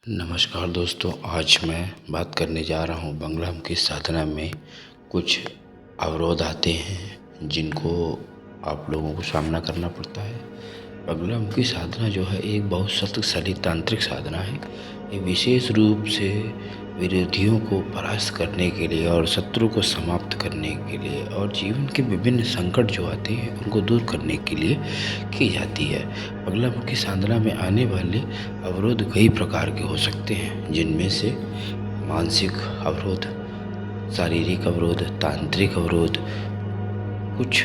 नमस्कार दोस्तों, आज मैं बात करने जा रहा हूँ बगलामुखी साधना में कुछ अवरोध आते हैं जिनको आप लोगों को सामना करना पड़ता है। बगलामुखी साधना जो है एक बहुत शक्तिशाली तांत्रिक साधना है। ये विशेष रूप से विरोधियों को परास्त करने के लिए और शत्रु को समाप्त करने के लिए और जीवन के विभिन्न संकट जो आते हैं उनको दूर करने के लिए की जाती है। बगलामुखी साधना में आने वाले अवरोध कई प्रकार के हो सकते हैं, जिनमें से मानसिक अवरोध, शारीरिक अवरोध, तांत्रिक अवरोध कुछ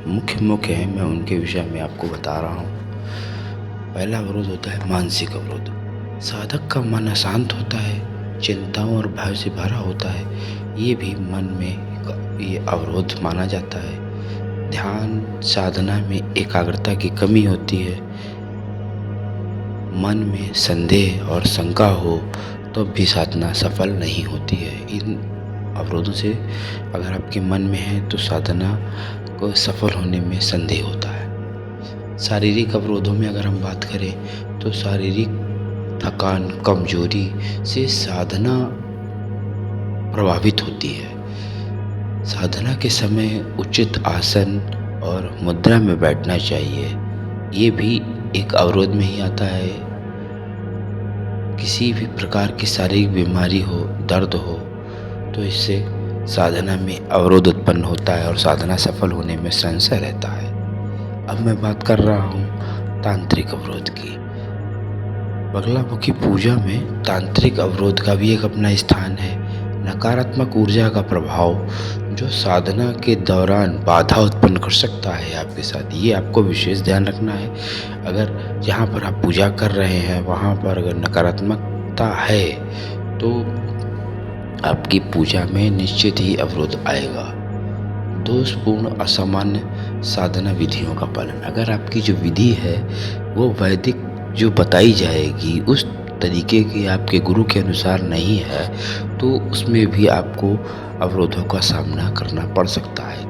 मुख्य हैं। मैं उनके विषय में आपको बता रहा हूँ। पहला अवरोध होता है मानसिक अवरोध। साधक का मन अशांत होता है, चिंताओं और भय से भरा होता है। ये भी मन में ये अवरोध माना जाता है। ध्यान साधना में एकाग्रता की कमी होती है। मन में संदेह और शंका हो तो भी साधना सफल नहीं होती है। इन अवरोधों से अगर आपके मन में है तो साधना को सफल होने में संदेह होता है। शारीरिक अवरोधों में अगर हम बात करें तो शारीरिक थकान, कमजोरी से साधना प्रभावित होती है। साधना के समय उचित आसन और मुद्रा में बैठना चाहिए। ये भी एक अवरोध में ही आता है। किसी भी प्रकार की शारीरिक बीमारी हो, दर्द हो तो इससे साधना में अवरोध उत्पन्न होता है और साधना सफल होने में संशय रहता है। अब मैं बात कर रहा हूँ तांत्रिक अवरोध की। बगलामुखी पूजा में तांत्रिक अवरोध का भी एक अपना स्थान है। नकारात्मक ऊर्जा का प्रभाव जो साधना के दौरान बाधा उत्पन्न कर सकता है आपके साथ, ये आपको विशेष ध्यान रखना है। अगर जहाँ पर आप पूजा कर रहे हैं वहाँ पर अगर नकारात्मकता है तो आपकी पूजा में निश्चित ही अवरोध आएगा। दोषपूर्ण असामान्य साधना विधियों का पालन। अगर आपकी जो विधि है वो वैदिक जो बताई जाएगी उस तरीके की आपके गुरु के अनुसार नहीं है तो उसमें भी आपको अवरोधों का सामना करना पड़ सकता है।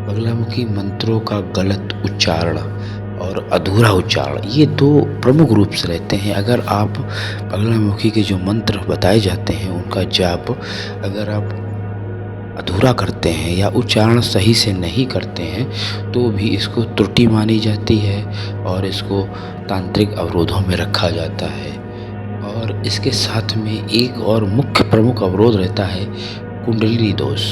बगलामुखी मंत्रों का गलत उच्चारण और अधूरा उच्चारण, ये दो प्रमुख रूप से रहते हैं। अगर आप बगलामुखी के जो मंत्र बताए जाते हैं उनका जाप अगर आप अधूरा करते हैं या उच्चारण सही से नहीं करते हैं तो भी इसको त्रुटि मानी जाती है और इसको तांत्रिक अवरोधों में रखा जाता है। और इसके साथ में एक और मुख्य प्रमुख अवरोध रहता है कुंडलिनी दोष।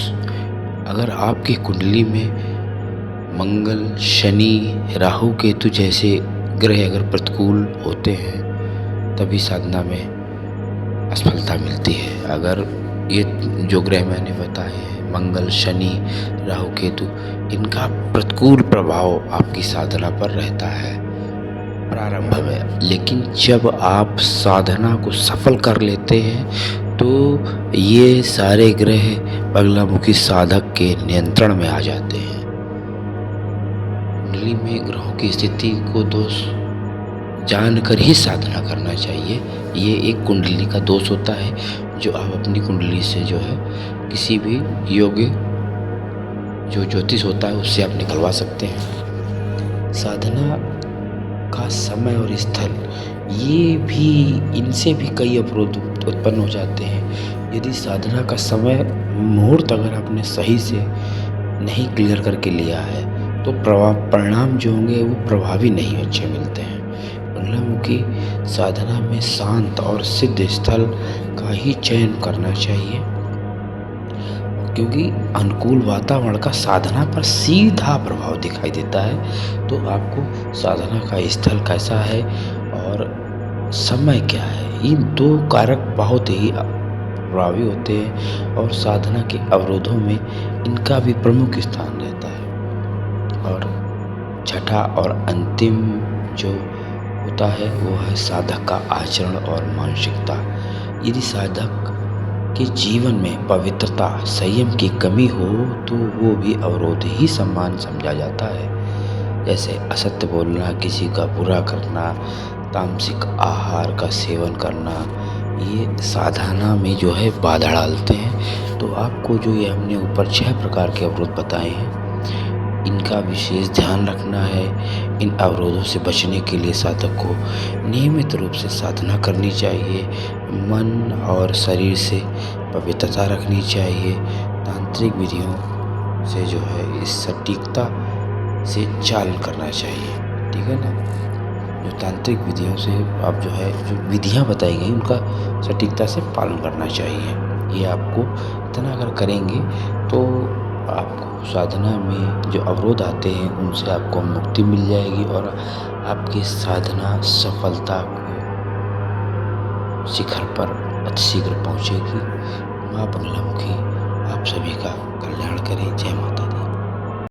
अगर आपकी कुंडली में मंगल, शनि, राहु, केतु जैसे ग्रह अगर प्रतिकूल होते हैं तभी साधना में असफलता मिलती है। अगर ये जो ग्रह मैंने बताए हैं मंगल, शनि, राहु, केतु, इनका प्रतिकूल प्रभाव आपकी साधना पर रहता है प्रारंभ में। लेकिन जब आप साधना को सफल कर लेते हैं तो ये सारे ग्रह बगलामुखी साधक के नियंत्रण में आ जाते हैं। कुंडली में ग्रहों की स्थिति को दोष जानकर ही साधना करना चाहिए। ये एक कुंडली का दोष होता है जो आप अपनी कुंडली से जो है किसी भी योग्य जो ज्योतिष होता है उससे आप निकलवा सकते हैं। साधना का समय और स्थल, ये भी इनसे भी कई अवरोध उत्पन्न हो जाते हैं। यदि साधना का समय मुहूर्त अगर आपने सही से नहीं क्लियर करके लिया है तो परिणाम जो होंगे वो प्रभावी नहीं अच्छे मिलते हैं। बगलामुखी साधना में शांत और सिद्ध स्थल का ही चयन करना चाहिए क्योंकि अनुकूल वातावरण का साधना पर सीधा प्रभाव दिखाई देता है। तो आपको साधना का स्थल कैसा है और समय क्या है, इन दो कारक बहुत ही प्रभावी होते हैं और साधना के अवरोधों में इनका भी प्रमुख स्थान रहता है। और छठा और अंतिम जो होता है वो है साधक का आचरण और मानसिकता। यदि साधक के जीवन में पवित्रता, संयम की कमी हो तो वो भी अवरोध ही समान समझा जाता है। जैसे असत्य बोलना, किसी का बुरा करना, तामसिक आहार का सेवन करना, ये साधना में जो है बाधा डालते हैं। तो आपको जो ये हमने ऊपर 6 प्रकार के अवरोध बताए हैं इनका विशेष ध्यान रखना है। इन अवरोधों से बचने के लिए साधक को नियमित रूप से साधना करनी चाहिए। मन और शरीर से पवित्रता रखनी चाहिए। तांत्रिक विधियों से जो है इस सटीकता से चालन करना चाहिए, ठीक है ना। जो तांत्रिक विधियों से आप जो है जो विधियाँ बताई गई उनका सटीकता से पालन करना चाहिए। ये आपको इतना अगर करेंगे तो आपको साधना में जो अवरोध आते हैं उनसे आपको मुक्ति मिल जाएगी और आपकी साधना सफलता को शिखर पर अतिशीघ्र पहुँचेगी। माँ बगलामुखी आप सभी का कल्याण करें। जय माता दी।